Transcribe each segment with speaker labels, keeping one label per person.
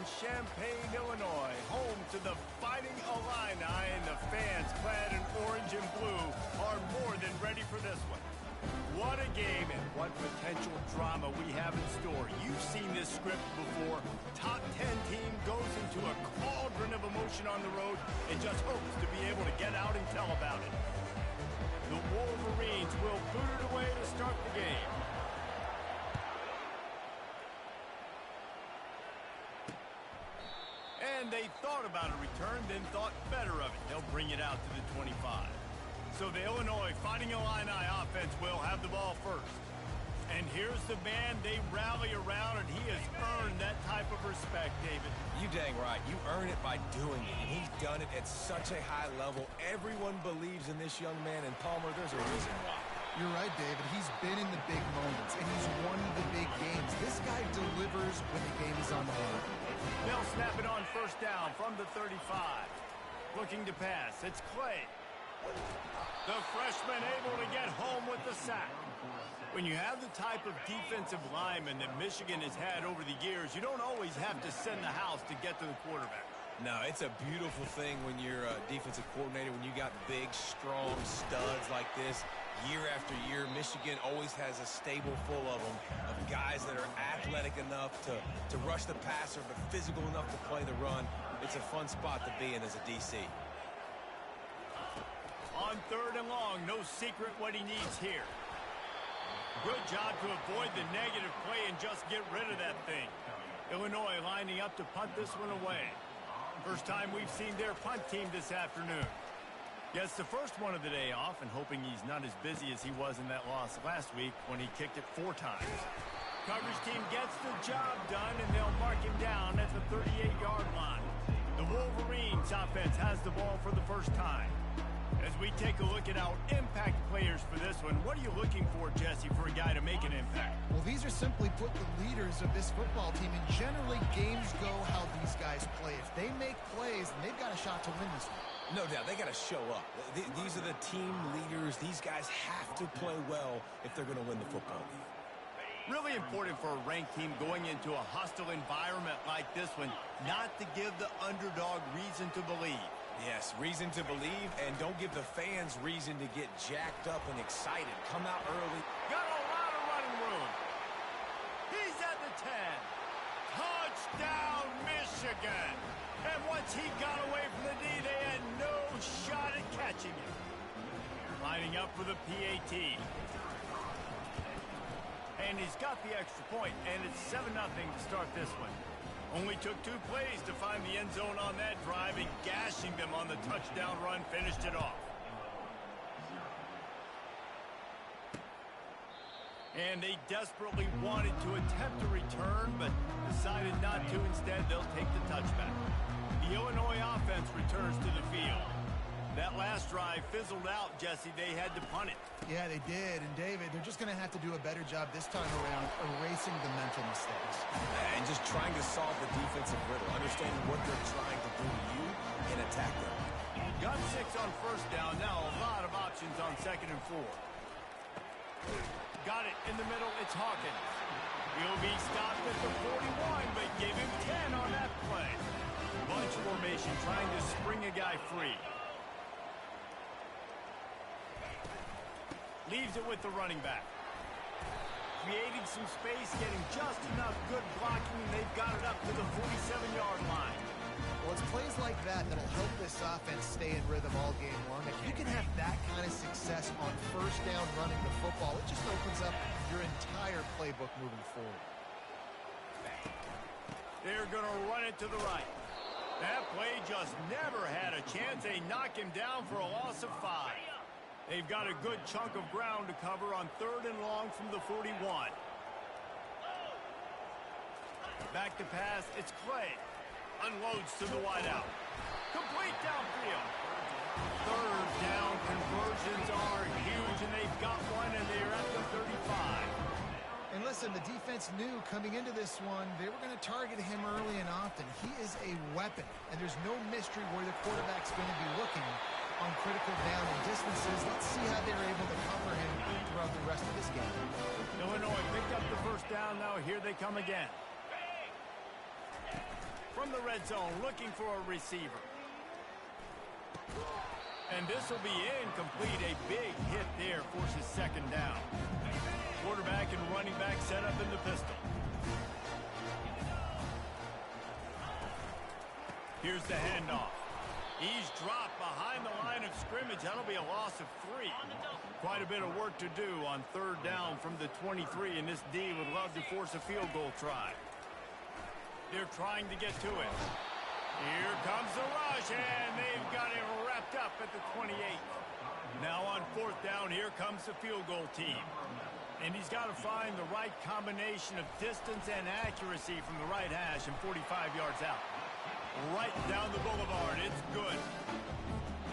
Speaker 1: Champaign, Illinois, home to the Fighting Illini, and the fans clad in orange and blue are more than ready for this one. What a game and what potential drama we have in store. You've seen this script before. Top 10 team goes into a cauldron of emotion on the road and just hopes to be able to get out and tell about it. The Wolverines will boot it away to start the game. And they thought about a return, then thought better of it. They'll bring it out to the 25. So the Illinois Fighting Illini offense will have the ball first. And here's the man they rally around, and he has earned that type of respect, David.
Speaker 2: You dang right. You earn it by doing it, and he's done it at such a high level. Everyone believes in this young man, and Palmer, there's a reason why.
Speaker 3: You're right, David. He's been in the big moments, and he's won the big games. This guy delivers when the game is on the line.
Speaker 1: They'll snap it on first down from the 35. Looking to pass. It's Clay. The freshman able to get home with the sack. When you have the type of defensive lineman that Michigan has had over the years, you don't always have to send the house to get to the quarterback.
Speaker 2: No, it's a beautiful thing when you're a defensive coordinator, when you got big, strong studs like this. Year after year, Michigan always has a stable full of them, of guys that are athletic enough to rush the passer, but physical enough to play the run. It's a fun spot to be in as a DC.
Speaker 1: On third and long, no secret what he needs here. Good job to avoid the negative play and just get rid of that thing. Illinois lining up to punt this one away. First time we've seen their punt team this afternoon. Gets the first one of the day off and hoping he's not as busy as he was in that loss last week when he kicked it 4 times. Coverage team gets the job done, and they'll mark him down at the 38-yard line. The Wolverines offense has the ball for the first time. As we take a look at our impact players for this one, what are you looking for, Jesse, for a guy to make an impact?
Speaker 3: Well, these are simply put the leaders of this football team, and generally games go how these guys play. If they make plays, then they've got a shot to win this one.
Speaker 2: No doubt, they got to show up. These are the team leaders. These guys have to play well if they're going to win the football game.
Speaker 1: Really important for a ranked team going into a hostile environment like this one, not to give the underdog reason to believe.
Speaker 2: Yes, reason to believe, and don't give the fans reason to get jacked up and excited. Come out early.
Speaker 1: Got a lot of running room. He's at the 10. Touchdown, Michigan. And once he got away from the D, they had no shot at catching him. Lining up for the PAT. And he's got the extra point, and it's 7-0 to start this one. Only took 2 plays to find the end zone on that drive, and gashing them on the touchdown run finished it off. And they desperately wanted to attempt a return, but decided not to. Instead, they'll take the touchback. The Illinois offense returns to the field. That last drive fizzled out, Jesse. They had to punt it.
Speaker 3: Yeah, they did. And, David, they're just going to have to do a better job this time around erasing the mental mistakes.
Speaker 2: And just trying to solve the defensive riddle, understanding what they're trying to do to you and attack them.
Speaker 1: Got 6 on first down. Now a lot of options on 2nd and 4. Got it in the middle. It's Hawkins. He'll be stopped at the 41, but gave him 10 on that play. Bunch formation trying to spring a guy free. Leaves it with the running back. Creating some space, getting just enough good blocking, and they've got it up to the 47-yard line.
Speaker 3: Well, it's plays like that that'll help this offense stay in rhythm all game long. If you can have that kind of success on first down running the football, it just opens up your entire playbook moving forward.
Speaker 1: They're going to run it to the right. That play just never had a chance. They knock him down for a loss of 5. They've got a good chunk of ground to cover on 3rd and long from the 41. Back to pass, it's Clay. Unloads to the wideout. Complete downfield. 3rd down conversions are huge, and they've got one, and they're at the 35.
Speaker 3: And listen, the defense knew coming into this one, they were going to target him early and often. He is a weapon, and there's no mystery where the quarterback's going to be looking on critical down and distances. Let's see how they're able to cover him throughout the rest of this game.
Speaker 1: Illinois picked up the first down. Now here they come again. from the red zone, looking for a receiver. And this will be incomplete. A big hit there forces second down. Quarterback and running back set up in the pistol. Here's the handoff. He's dropped behind the line of scrimmage. That'll be a loss of 3. Quite a bit of work to do on third down from the 23, and this D would love to force a field goal try. They're trying to get to it. Here comes the rush, and they've got it wrapped up at the 28. Now on fourth down, here comes the field goal team. And he's got to find the right combination of distance and accuracy from the right hash and 45 yards out. Right down the boulevard. It's good.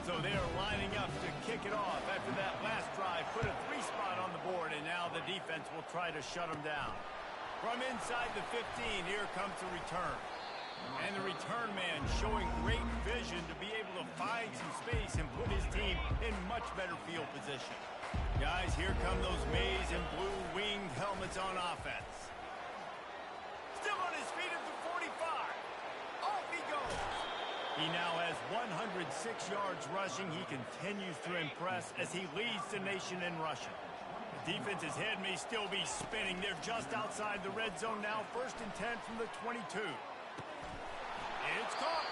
Speaker 1: So they're lining up to kick it off after that last drive. Put a 3-spot on the board, and now the defense will try to shut them down. From inside the 15, here comes the return. And the return man showing great vision to be able to find some space and put his team in much better field position. Guys, here come those maize and blue winged helmets on offense. Still on his feet at the 45. Off he goes. He now has 106 yards rushing. He continues to impress as he leads the nation in rushing. The defense's head may still be spinning. They're just outside the red zone now. 1st and 10 from the 22. It's caught.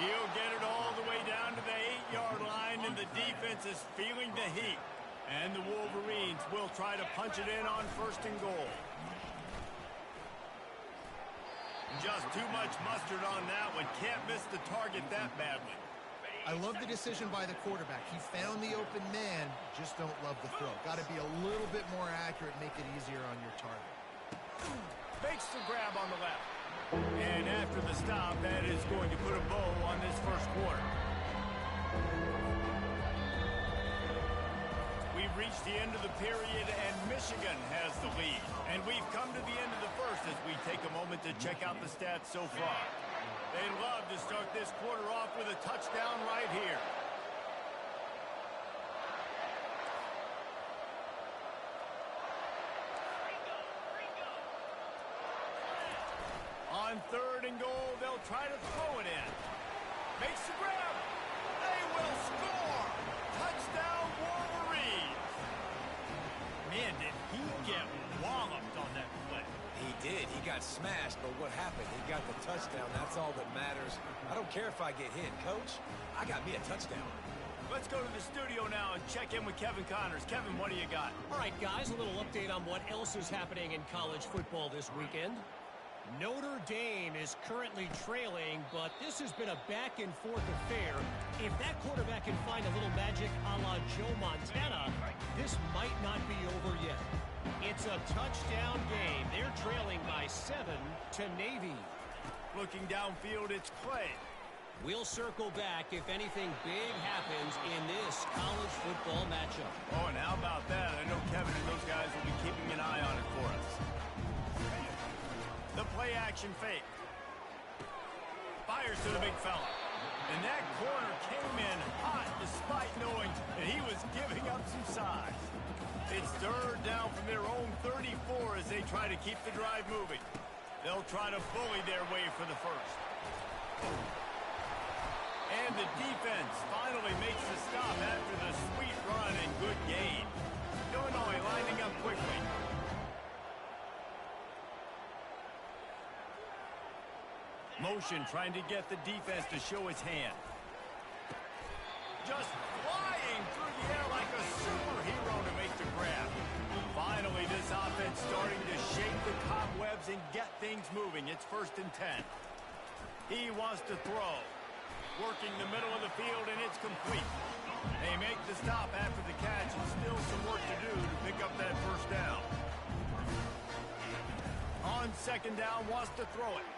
Speaker 1: He'll get it all the way down to the 8-yard line, and the defense is feeling the heat. And the Wolverines will try to punch it in on 1st and goal. Just too much mustard on that one. Can't miss the target that badly.
Speaker 3: I love the decision by the quarterback. He found the open man, just don't love the throw. Got to be a little bit more accurate, make it easier on your target.
Speaker 1: Fakes the grab on the left. And after the stop, that is going to put a bow on this first quarter. We've reached the end of the period, and Michigan has the lead. And we've come to the end of the first as we take a moment to check out the stats so far. They'd love to start this quarter off with a touchdown right here. On 3rd and goal, they'll try to throw it in. Makes the grab. They will score. Touchdown, Wolverines. Man, did he get walloped on that play.
Speaker 2: He did. He got smashed, but what happened? He got the touchdown. That's all that matters. I don't care if I get hit. Coach, I got me a touchdown.
Speaker 1: Let's go to the studio now and check in with Kevin Connors. Kevin, what do you got?
Speaker 4: All right, guys, a little update on what else is happening in college football this weekend. Notre Dame is currently trailing, but this has been a back-and-forth affair. If that quarterback can find a little magic a la Joe Montana, this might not be over yet. It's a touchdown game. They're trailing by 7 to Navy.
Speaker 1: Looking downfield, it's Clay.
Speaker 4: We'll circle back if anything big happens in this college football matchup.
Speaker 1: Oh, and how about that? I know Kevin and those guys will be keeping an eye on it for us. The play-action fake. Fires to the big fella. And that corner came in hot despite knowing that he was giving up some size. It's 3rd down from their own 34 as they try to keep the drive moving. They'll try to bully their way for the first. And the defense finally makes the stop after the sweet run and good gain. Illinois lining up quickly. Motion trying to get the defense to show its hand. Just flying through the air like a superhero to make the grab. Finally, this offense starting to shake the cobwebs and get things moving. It's 1st and 10. He wants to throw. Working the middle of the field, and it's complete. They make the stop after the catch, and still some work to do to pick up that first down. On 2nd down, wants to throw it.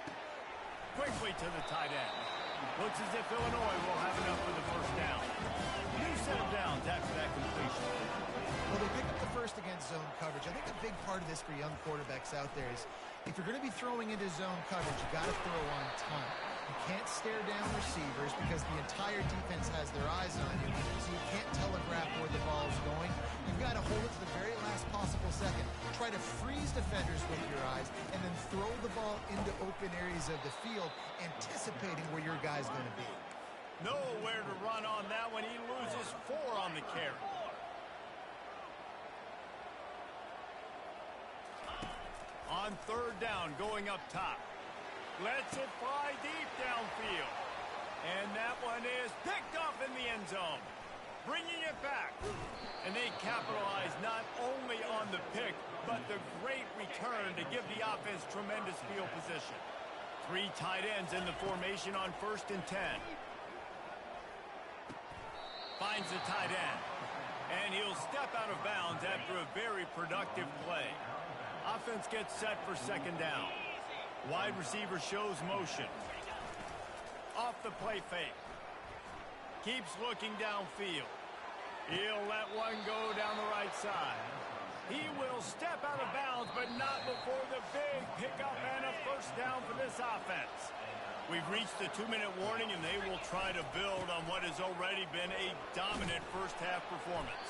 Speaker 1: Quickly to the tight end. Looks as if Illinois will have enough for the first down. New set of downs after that completion.
Speaker 3: Well, they picked up the first against zone coverage. I think a big part of this for young quarterbacks out there is if you're going to be throwing into zone coverage, you got to throw on time. You can't stare down receivers because the entire defense has their eyes on you, so you can't telegraph where the ball is going. You've got to hold it to the very last possible second. Try to freeze defenders with your eyes, and then throw the ball into open areas of the field, anticipating where your guy's going to be.
Speaker 1: Nowhere to run on that one. He loses 4 on the carry. On 3rd down, going up top. Lets it fly deep downfield. And that one is picked off in the end zone. Bringing it back. And they capitalize not only on the pick, but the great return to give the offense tremendous field position. 3 tight ends in the formation on 1st and 10. Finds the tight end. And he'll step out of bounds after a very productive play. Offense gets set for 2nd down. Wide receiver shows motion. Off the play fake. Keeps looking downfield. He'll let one go down the right side. He will step out of bounds, but not before the big pickup and a 1st down for this offense. We've reached the 2-minute warning, and they will try to build on what has already been a dominant first-half performance.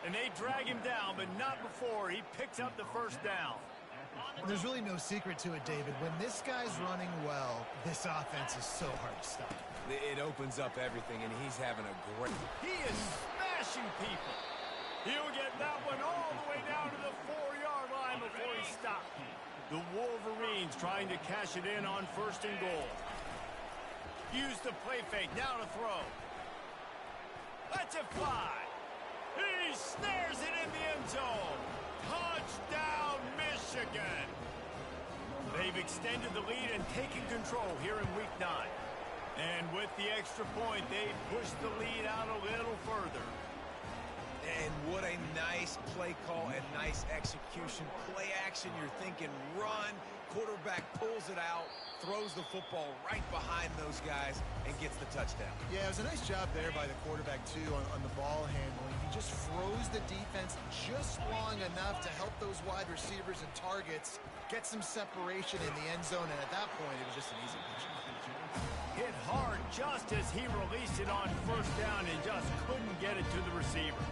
Speaker 1: And they drag him down, but not before he picks up the 1st down.
Speaker 3: There's really no secret to it, David. When this guy's running well, this offense is so hard to stop.
Speaker 2: It opens up everything, and he's having a great...
Speaker 1: He is smashing people. He'll get that one all the way down to the 4-yard line before he stops. The Wolverines trying to cash it in on 1st and goal. Use the play fake, now to throw. Lets it fly. He snares it in the end zone. Touchdown, Michigan. They've extended the lead and taken control here in Week 9. And with the extra point, they push the lead out a little further.
Speaker 2: And what a nice play call and nice execution. Play action, you're thinking run. Quarterback pulls it out, throws the football right behind those guys, and gets the touchdown.
Speaker 3: Yeah, it was a nice job there by the quarterback, too, on the ball handling. He just froze the defense just long enough to help those wide receivers and targets get some separation in the end zone, and at that point, it was just an easy pitch.
Speaker 1: Hit hard just as he released it on 1st down and just couldn't get it to the receiver.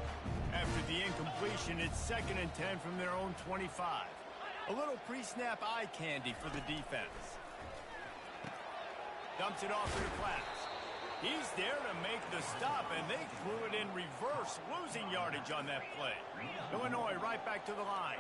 Speaker 1: After the incompletion, it's 2nd and 10 from their own 25. A little pre-snap eye candy for the defense. Dumps it off to the flats. He's there to make the stop, and they threw it in reverse, losing yardage on that play. Illinois right back to the line.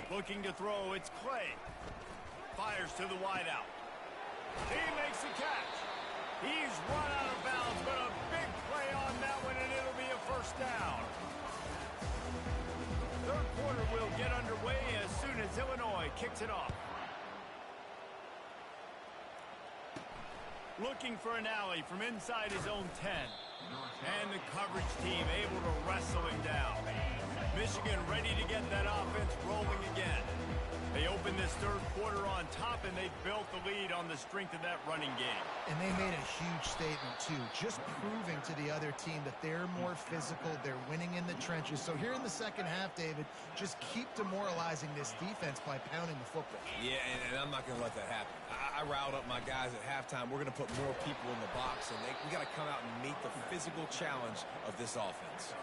Speaker 1: Looking to throw, it's Clay. Fires to the wideout. He makes the catch. He's run out of bounds, but a big play on that one, and it'll be a 1st down. 3rd quarter will get underway as soon as Illinois kicks it off. Looking for an alley from inside his own 10. And the coverage team able to wrestle him down. Michigan ready to get that offense rolling again. They opened this 3rd quarter on top, and they built the lead on the strength of that running game.
Speaker 3: And they made a huge statement, too, just proving to the other team that they're more physical, they're winning in the trenches. So here in the 2nd half, David, just keep demoralizing this defense by pounding the football.
Speaker 2: Yeah, and I'm not going to let that happen. I riled up my guys at halftime. We're going to put more people in the box, and we got to come out and meet the physical challenge of this offense.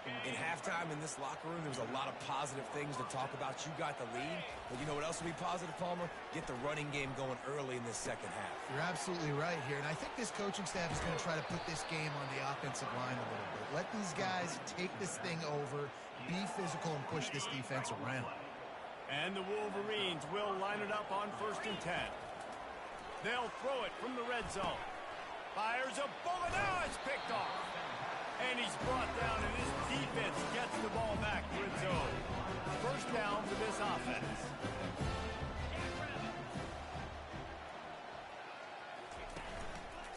Speaker 2: In halftime in this locker room, there was a lot of positive things to talk about. You got the lead, but you know what else will be positive, Palmer? Get the running game going early in this 2nd half.
Speaker 3: You're absolutely right here, and I think this coaching staff is going to try to put this game on the offensive line a little bit. Let these guys take this thing over, be physical, and push this defense around.
Speaker 1: And the Wolverines will line it up on 1st and 10. They'll throw it from the red zone. Fires a bullet. Now it's picked off. And he's brought down, and his defense gets the ball back to its own. 1st down for this offense.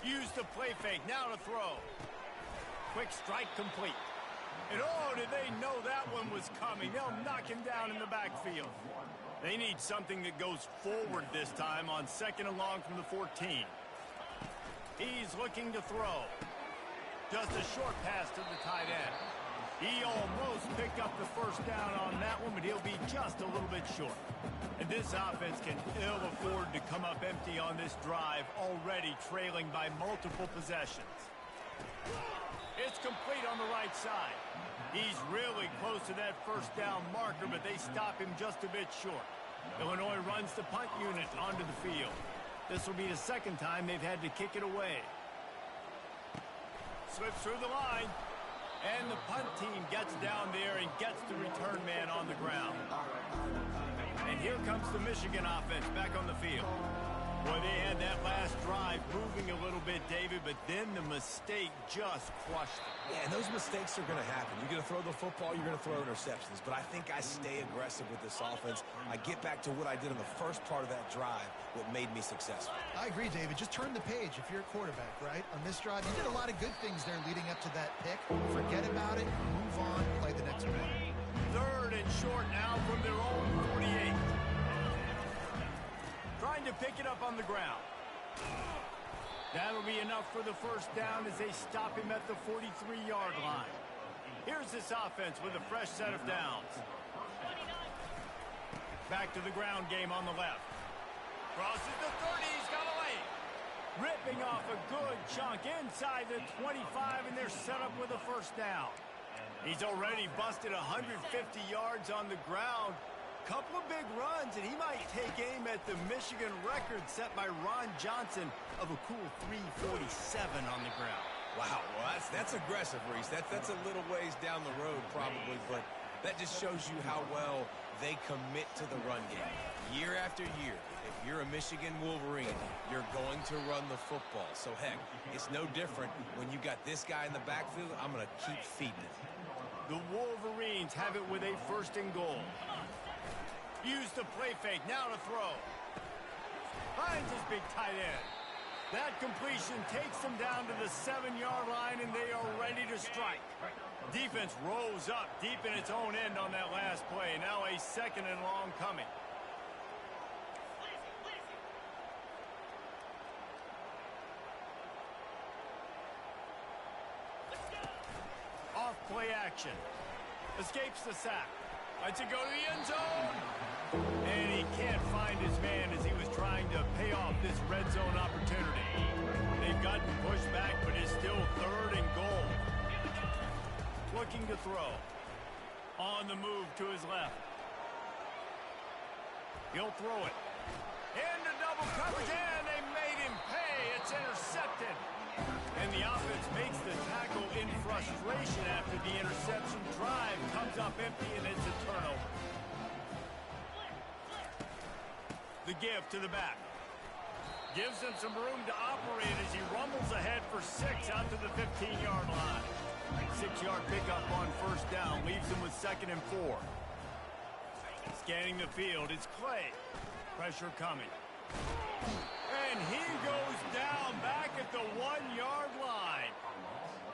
Speaker 1: Use the play fake. Now to throw. Quick strike complete. And oh, did they know that one was coming? They'll knock him down in the backfield. They need something that goes forward this time on 2nd and long from the 14. He's looking to throw. Just a short pass to the tight end. He almost picked up the first down on that one, but he'll be just a little bit short. And this offense can ill afford to come up empty on this drive, already trailing by multiple possessions. It's complete on the right side. He's really close to that first down marker, but they stop him just a bit short. Illinois runs the punt unit onto the field. This will be the second time they've had to kick it away. Slips through the line. And the punt team gets down there and gets the return man on the ground. And here comes the Michigan offense back on the field. Boy, they had that last drive moving a little bit, David, but then the mistake just crushed them.
Speaker 2: Yeah, and those mistakes are going to happen. You're going to throw the football, you're going to throw interceptions. But I think I stay aggressive with this offense. I get back to what I did in the first part of that drive, what made me successful.
Speaker 3: I agree, David. Just turn the page if you're a quarterback, right? On this drive, you did a lot of good things there leading up to that pick. Forget about it, move on, play the next one.
Speaker 1: 3rd and short now from their own 48. Trying to pick it up on the ground. That'll be enough for the first down as they stop him at the 43-yard line. Here's this offense with a fresh set of downs. Back to the ground game on the left. Crosses the 30, he's got a lane. Ripping off a good chunk inside the 25, and they're set up with a first down. He's already busted 150 yards on the ground. Couple of big runs, and he might take aim at the Michigan record set by Ron Johnson of a cool 347 on the ground.
Speaker 2: Wow, well, that's aggressive, Reese. That's a little ways down the road probably, but that just shows you how well they commit to the run game. Year after year, if you're a Michigan Wolverine, you're going to run the football. So, heck, it's no different when you got this guy in the backfield. I'm going to keep feeding it.
Speaker 1: The Wolverines have it with a 1st and goal. Use the play fake, now to throw. Finds his big tight end. That completion takes them down to the 7-yard line, and they are ready to strike. Defense rolls up deep in its own end on that last play. Now a 2nd and long coming. Off play action. Escapes the sack. Lets it go to the end zone. And he can't find his man as he was trying to pay off this red zone opportunity. They've gotten pushed back, but it's still 3rd and goal. Looking to throw. On the move to his left. He'll throw it. Into double coverage, and they made him pay. It's intercepted. And the offense makes the tackle in frustration after the interception. Drive comes up empty, and it's a turnover. The give to the back. Gives him some room to operate as he rumbles ahead for 6 out to the 15-yard line. 6-yard pickup on first down leaves him with 2nd and 4. Scanning the field, it's Clay. Pressure coming. And he goes down back at the 1-yard line.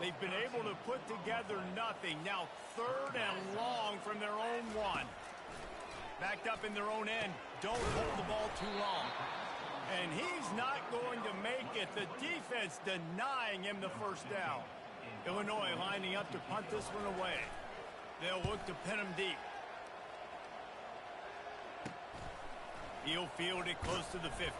Speaker 1: They've been able to put together nothing. Now 3rd and long from their own 1. Backed up in their own end. Don't hold the ball too long. And he's not going to make it. The defense denying him the first down. Illinois lining up to punt this one away. They'll look to pin him deep. He'll field it close to the 50.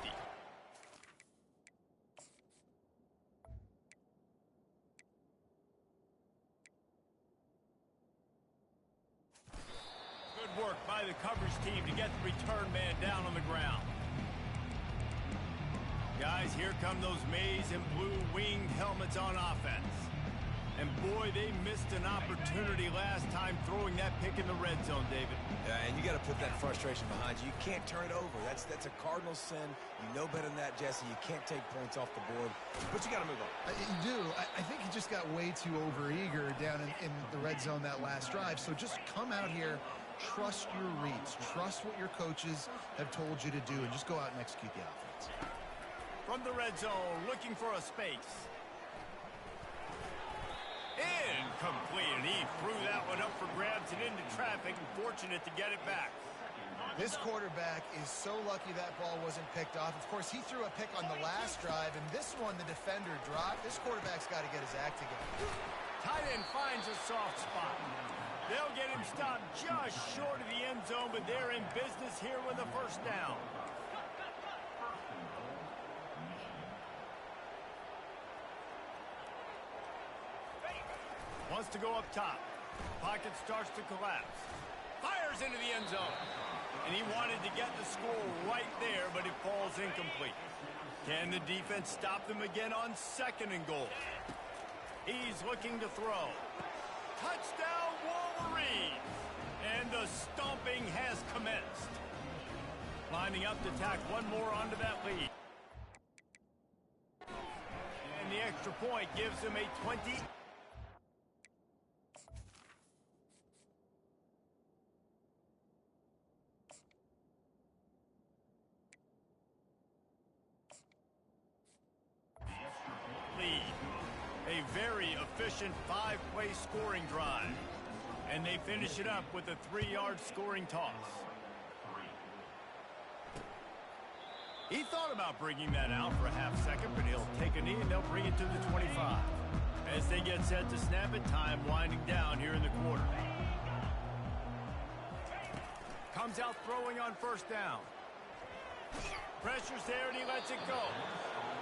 Speaker 1: Good work by the coverage team to get the return man down on the ground. Guys, here come those maize and blue winged helmets on offense. And boy, they missed an opportunity last time throwing that pick in the red zone, David.
Speaker 2: Yeah, and you got to put that frustration behind you. You can't turn it over. That's a cardinal sin. You know better than that, Jesse. You can't take points off the board, but you got to move on.
Speaker 3: You do. I think he just got way too overeager down in the red zone that last drive. So just come out here, trust your reads, trust what your coaches have told you to do, and just go out and execute the offense.
Speaker 1: From the red zone, looking for a space. Incomplete, and he threw that one up for grabs and into traffic, and fortunate to get it back.
Speaker 3: This quarterback is so lucky that ball wasn't picked off. Of course, he threw a pick on the last drive, and this one the defender dropped. This quarterback's got to get his act together.
Speaker 1: Tight end finds a soft spot. They'll get him stopped just short of the end zone, but they're in business here with a first down. Wants to go up top. Pocket starts to collapse. Fires into the end zone. And he wanted to get the score right there, but it falls incomplete. Can the defense stop them again on 2nd and goal? He's looking to throw. Touchdown, Wolverine! And the stomping has commenced. Lining up to tack one more onto that lead. And the extra point gives them a 20. A very efficient 5-play scoring drive. And they finish it up with a 3-yard scoring toss. He thought about bringing that out for a half second, but he'll take a knee and they'll bring it to the 25. As they get set to snap it, time winding down here in the quarter. Comes out throwing on 1st down. Pressure's there and he lets it go.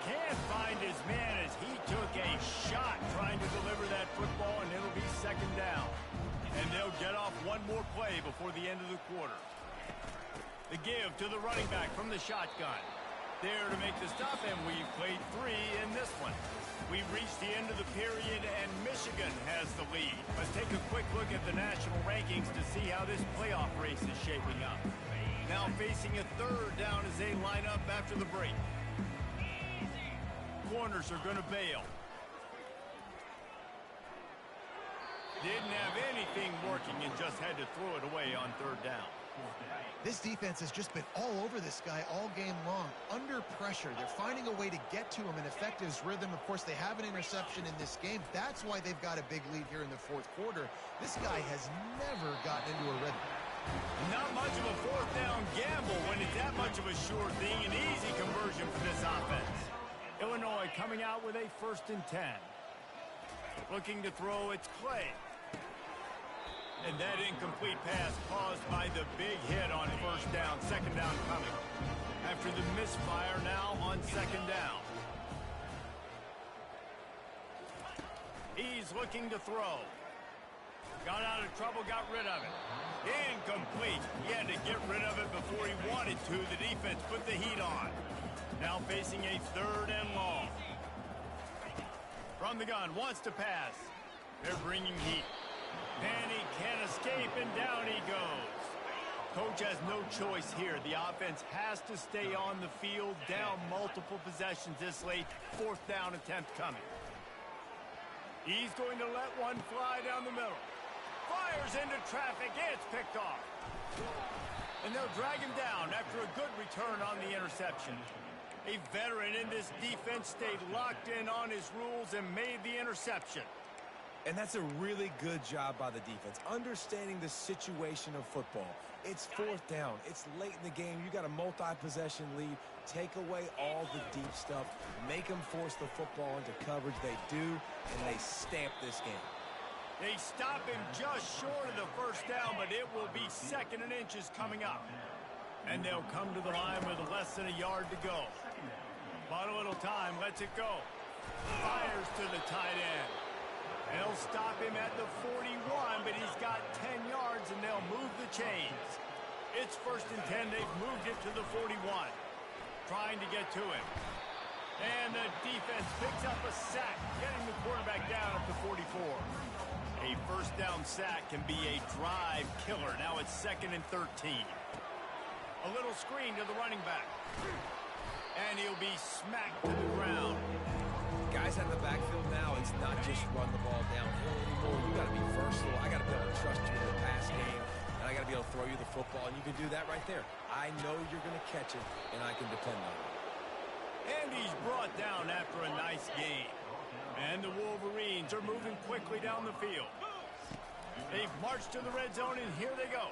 Speaker 1: Can't find his man as he took a shot trying to deliver that football, and it'll be 2nd down. And they'll get off one more play before the end of the quarter. The give to the running back from the shotgun. There to make the stop, and we've played 3 in this one. We've reached the end of the period, and Michigan has the lead. Let's take a quick look at the national rankings to see how this playoff race is shaping up. Now facing a 3rd down as they line up after the break. Corners are going to bail. Didn't have anything working and just had to throw it away on 3rd down.
Speaker 3: This defense has just been all over this guy all game long. Under pressure, they're finding a way to get to him and affect his rhythm. Of course, they have an interception in this game. That's why they've got a big lead here in the 4th quarter. This guy has never gotten into a rhythm.
Speaker 1: Not much of a 4th down gamble when it's that much of a sure thing. An easy conversion for this offense. Illinois coming out with a 1st and 10. Looking to throw, it's Clay. And that incomplete pass caused by the big hit on 1st down. 2nd down coming. After the misfire now on 2nd down. He's looking to throw. Got out of trouble, got rid of it. Incomplete. He had to get rid of it before he wanted to. The defense put the heat on. Now facing a 3rd and long. From the gun, wants to pass. They're bringing heat. And he can't escape, and down he goes. Coach has no choice here. The offense has to stay on the field, down multiple possessions this late. 4th down attempt coming. He's going to let one fly down the middle. Fires into traffic. It's picked off. And they'll drag him down after a good return on the interception. A veteran in this defense stayed locked in on his rules and made the interception.
Speaker 2: And that's a really good job by the defense, understanding the situation of football. It's 4th down. It's late in the game. You got a multi-possession lead. Take away all the deep stuff. Make them force the football into coverage. They do, and they stamp this game.
Speaker 1: They stop him just short of the 1st down, but it will be 2nd and inches coming up. And they'll come to the line with less than a yard to go. Bought a little time, lets it go. Fires to the tight end. They'll stop him at the 41, but he's got 10 yards, and they'll move the chains. It's 1st and 10. They've moved it to the 41. Trying to get to him. And the defense picks up a sack, getting the quarterback down at the 44. A 1st down sack can be a drive killer. Now it's 2nd and 13. A little screen to the running back. And he'll be smacked to the ground.
Speaker 2: Guys out of the backfield now, it's not just run the ball downhill anymore. You got to be versatile. I got to be able to trust you in the pass game, and I got to be able to throw you the football, and you can do that right there. I know you're going to catch it, and I can depend on it.
Speaker 1: And he's brought down after a nice gain. And the Wolverines are moving quickly down the field. They've marched to the red zone, and here they go.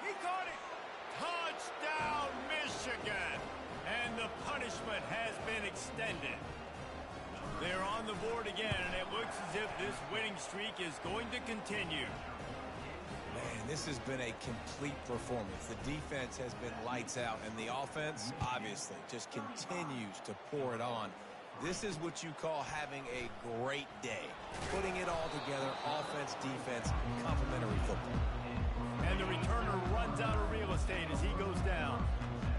Speaker 1: He caught it. Touchdown, Michigan. And the punishment has been extended. They're on the board again, and it looks as if this winning streak is going to continue.
Speaker 2: Man, this has been a complete performance. The defense has been lights out, and the offense, obviously, just continues to pour it on. This is what you call having a great day. Putting it all together, offense, defense, complementary football.
Speaker 1: And the returner runs out of real estate as he goes down.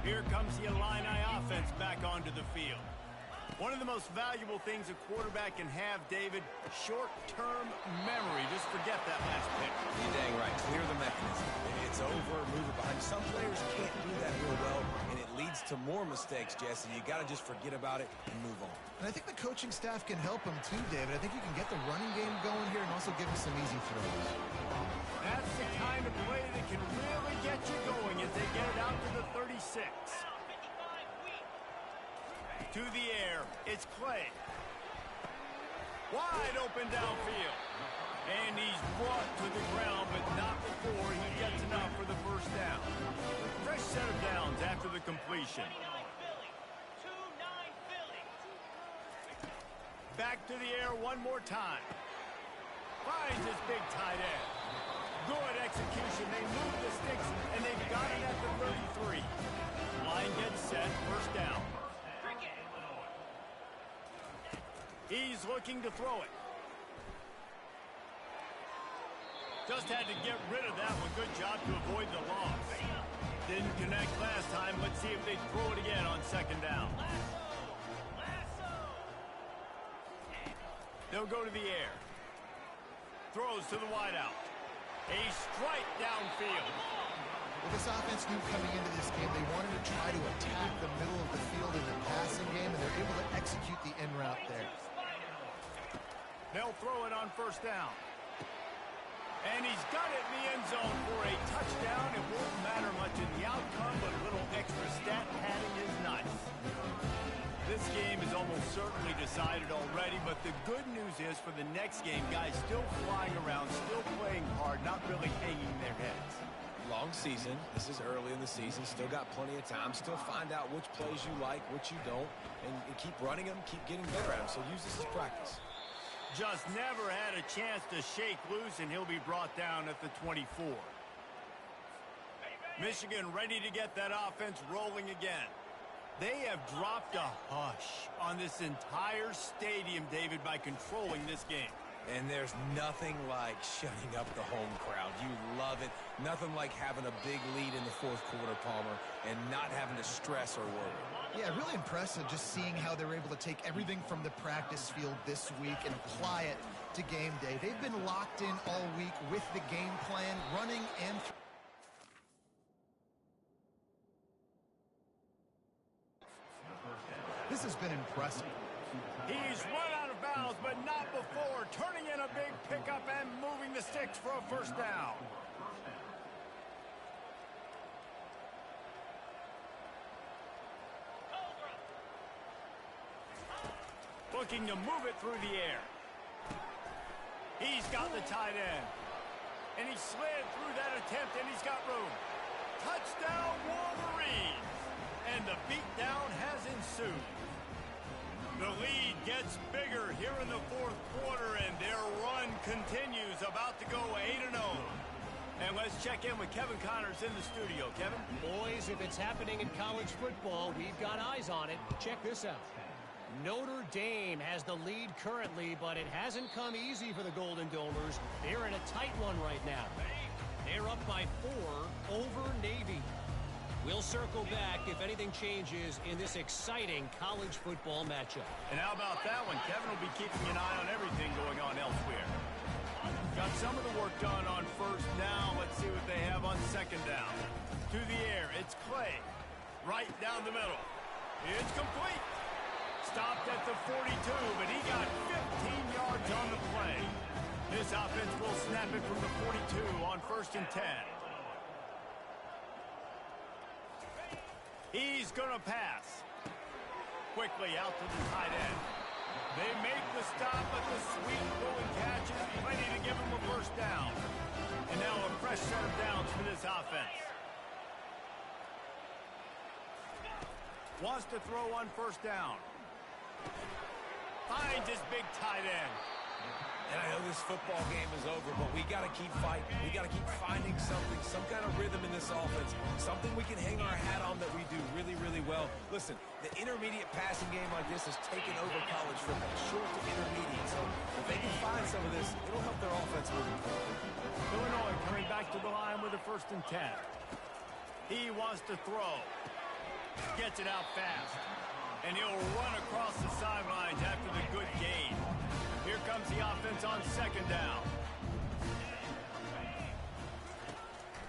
Speaker 1: Here comes the Illini offense back onto the field. One of the most valuable things a quarterback can have, David, short-term memory. Just forget that last pick.
Speaker 2: You're dang right. Clear the mechanism. It's over, move it behind. Some players can't do that real well, and it leads to more mistakes, Jesse. You got to just forget about it and move on.
Speaker 3: And I think the coaching staff can help him too, David. I think you can get the running game going here and also give him some easy throws.
Speaker 1: That's the kind of play that can really get you going as they get it out to the 36. To the air, it's Clay. Wide open downfield. And he's brought to the ground, but not before he gets enough for the first down. Fresh set of downs after the completion. Back to the air one more time. Finds his big tight end. Good execution. They move the sticks, and they've got it at the 33. Line gets set, first down. He's looking to throw it. Just had to get rid of that one. Good job to avoid the loss. Didn't connect last time. Let's see if they throw it again on second down. They'll go to the air. Throws to the wideout. A strike downfield.
Speaker 3: Well, this offense knew coming into this game they wanted to try to attack the middle of the field in the passing game, and they're able to execute the in route there.
Speaker 1: They'll throw it on first down. And he's got it in the end zone for a touchdown. It won't matter much in the outcome, but a little extra stat padding is nice. This game is almost certainly decided already, but the good news is for the next game, guys still flying around, still playing hard, not really hanging their heads.
Speaker 2: Long season. This is early in the season. Still got plenty of time. Still find out which plays you like, which you don't, and keep running them, keep getting better at them. So use this as practice.
Speaker 1: Just never had a chance to shake loose, and he'll be brought down at the 24. Michigan ready to get that offense rolling again. They have dropped a hush on this entire stadium, David, by controlling this game.
Speaker 2: And there's nothing like shutting up the home crowd. You love it. Nothing like having a big lead in the fourth quarter, Palmer, and not having to stress or worry.
Speaker 3: Yeah, really impressive just seeing how they're able to take everything from the practice field this week and apply it to game day. They've been locked in all week with the game plan, running and This has been impressive.
Speaker 1: He's run out of bounds, but not before. Turning in a big pickup and moving the sticks for a first down. Looking to move it through the air. He's got the tight end. And he slid through that attempt, and he's got room. Touchdown, Wolverines! And the beatdown has ensued. The lead gets bigger here in the fourth quarter, and their run continues, about to go 8-0. And let's check in with Kevin Connors in the studio. Kevin?
Speaker 4: Boys, if it's happening in college football, we've got eyes on it. Check this out. Notre Dame has the lead currently, but it hasn't come easy for the Golden Domers. They're in a tight one right now. They're up by 4 over Navy. We'll circle back if anything changes in this exciting college football matchup.
Speaker 1: And how about that one? Kevin will be keeping an eye on everything going on elsewhere. Got some of the work done on first down. Let's see what they have on second down. To the air, it's Clay. Right down the middle. It's complete. Stopped at the 42, but he got 15 yards on the play. This offense will snap it from the 42 on first and 10. He's going to pass. quickly out to the tight end. They make the stop, but the sweet pulling catch is plenty to give them a first down. And now a fresh set of downs for this offense. Wants to throw on first down. Finds his big tight end.
Speaker 2: And I know this football game is over, but we got to keep fighting. We got to keep finding something, some kind of rhythm in this offense, something we can hang our hat on that we do really, really well. Listen, the intermediate passing game like this has taken over college football, short to intermediate. So if they can find some of this, it'll help their offense moving forward.
Speaker 1: Illinois coming back to the line with a 1st and 10. He wants to throw. Gets it out fast. And he'll run across the sidelines after the good gain. Here comes the offense on 2nd down.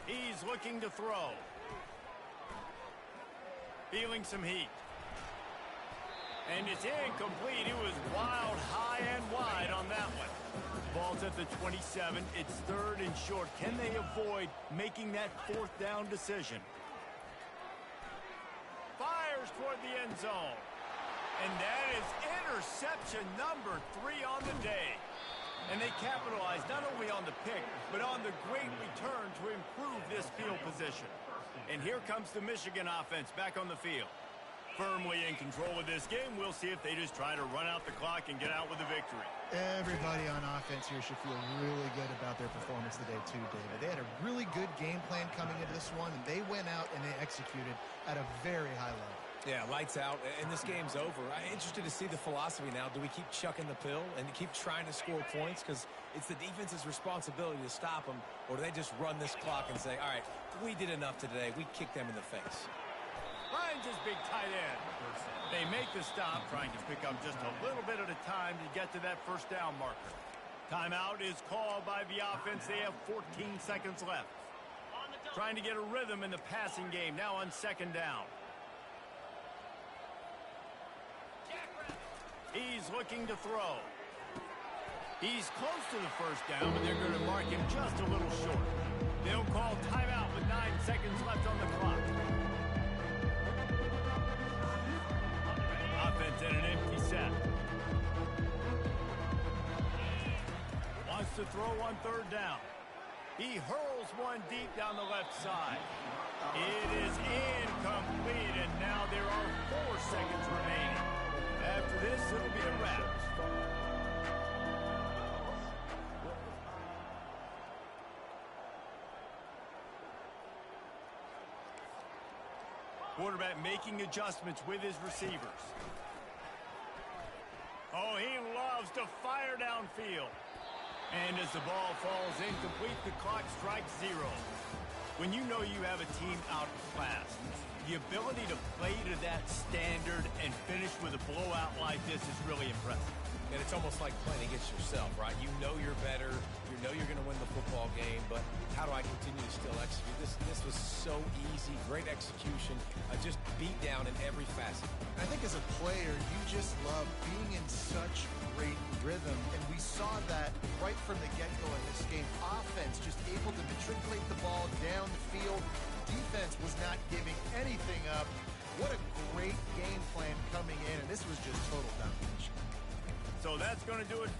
Speaker 1: He's looking to throw. Feeling some heat. And it's incomplete. It was wild, high and wide on that one. Ball's at the 27. It's 3rd and short. Can they avoid making that 4th down decision? Fires toward the end zone. And that is interception number 3 on the day. And they capitalized not only on the pick, but on the great return to improve this field position. And here comes the Michigan offense back on the field. Firmly in control of this game. We'll see if they just try to run out the clock and get out with a victory.
Speaker 3: Everybody on offense here should feel really good about their performance today too, David. They had a really good game plan coming into this one, and they went out and they executed at a very high level.
Speaker 2: Yeah, lights out, and this game's over. I'm interested to see the philosophy now. Do we keep chucking the pill and keep trying to score points? Because it's the defense's responsibility to stop them, or do they just run this clock and say, all right, we did enough today. We kicked them in the face.
Speaker 1: Finds his big tight end. They make the stop, trying to pick up just a little bit at a time to get to that 1st down marker. Timeout is called by the offense. They have 14 seconds left. Trying to get a rhythm in the passing game now on 2nd down. He's looking to throw. He's close to the 1st down, but they're going to mark him just a little short. They'll call timeout with 9 seconds left on the clock. Offense in an empty set. Wants to throw on 3rd down. He hurls one deep down the left side. It is incomplete, and now there are 4 seconds remaining. After this, it'll be a wrap. Quarterback making adjustments with his receivers. Oh, he loves to fire downfield. And as the ball falls incomplete, the clock strikes 0. When you know you have a team outclassed, the ability to play to that standard and finish with a blowout like this is really impressive.
Speaker 2: And it's almost like playing against yourself, right? You know you're better. You know you're going to win the football game, but how do I continue to still execute? This was so easy. Great execution. Just beat down in every facet.
Speaker 3: I think as a player, you just love being in such great rhythm, and we saw that right from the get-go in this game. Offense just able to matriculate the ball down the field. Defense was not giving anything up. What a great game plan coming in, and this was just total domination.
Speaker 1: So that's going to do it.